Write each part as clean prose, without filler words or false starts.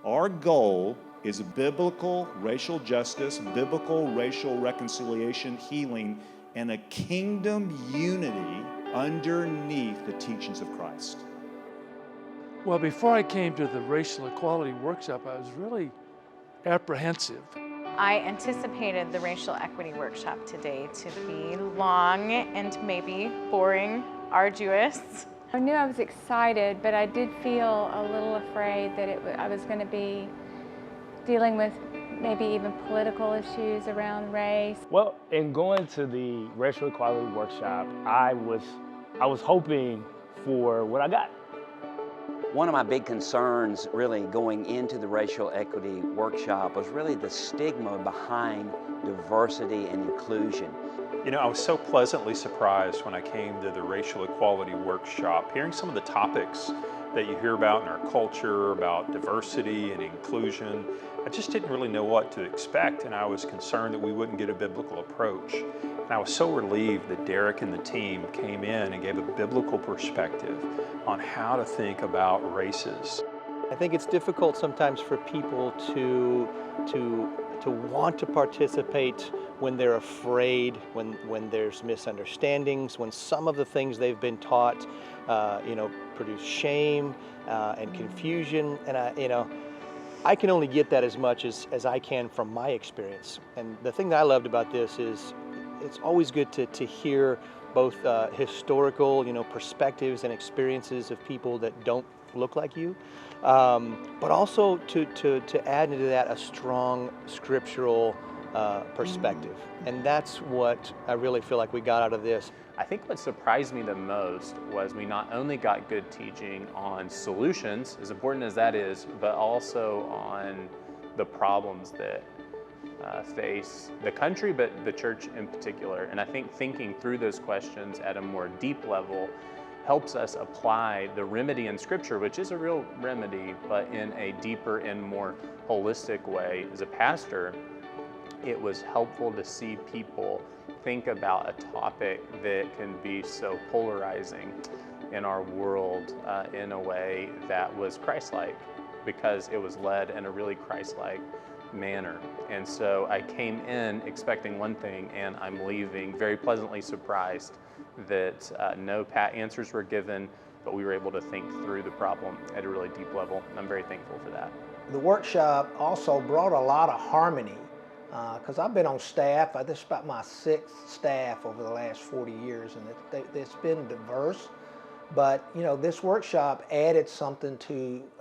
Our goal is biblical racial justice, biblical racial reconciliation, healing, and a kingdom unity underneath the teachings of Christ. Well, before I came to the racial equality workshop, I was really apprehensive. I anticipated the racial equity workshop today to be long and maybe boring, arduous. I knew I was excited, but I did feel a little afraid that I was going to be dealing with maybe even political issues around race. Well, in going to the racial equality workshop, I was hoping for what I got. One of my big concerns really going into the racial equity workshop was really the stigma behind diversity and inclusion. You know, I was so pleasantly surprised when I came to the racial equality workshop, hearing some of the topics that you hear about in our culture, about diversity and inclusion. I just didn't really know what to expect, and I was concerned that we wouldn't get a biblical approach. And I was so relieved that Derrick and the team came in and gave a biblical perspective on how to think about races. I think it's difficult sometimes for people to want to participate when they're afraid, when there's misunderstandings, when some of the things they've been taught, produce shame and confusion. And I can only get that as much as I can from my experience. And the thing that I loved about this is it's always good to hear both historical, perspectives and experiences of people that don't look like you, but also to add into that a strong scriptural perspective. And that's what I really feel like we got out of this. I think what surprised me the most was we not only got good teaching on solutions, as important as that is, but also on the problems that face the country, but the church in particular. And I think thinking through those questions at a more deep level helps us apply the remedy in Scripture, which is a real remedy, but in a deeper and more holistic way. As a pastor, it was helpful to see people think about a topic that can be so polarizing in our world in a way that was Christ-like, because it was led in a really Christ-like manner. And so I came in expecting one thing, and I'm leaving very pleasantly surprised that no pat answers were given, but we were able to think through the problem at a really deep level. And I'm very thankful for that. The workshop also brought a lot of harmony, because I've been on staff. This is about my 6th staff over the last 40 years, and it's been diverse. But this workshop added something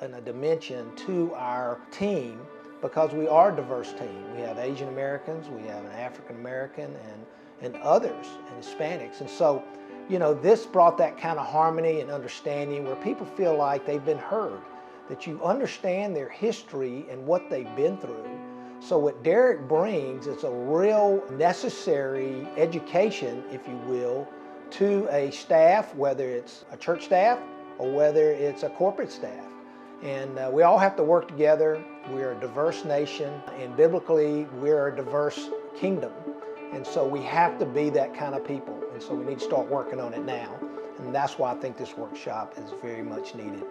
and a dimension to our team, because we are a diverse team. We have Asian Americans, we have an African American, and others, and Hispanics. And so, this brought that kind of harmony and understanding where people feel like they've been heard, that you understand their history and what they've been through. So what Derrick brings is a real necessary education, if you will, to a staff, whether it's a church staff or whether it's a corporate staff. And we all have to work together. We're a diverse nation, and biblically, we're a diverse kingdom. And so we have to be that kind of people. And so we need to start working on it now. And that's why I think this workshop is very much needed.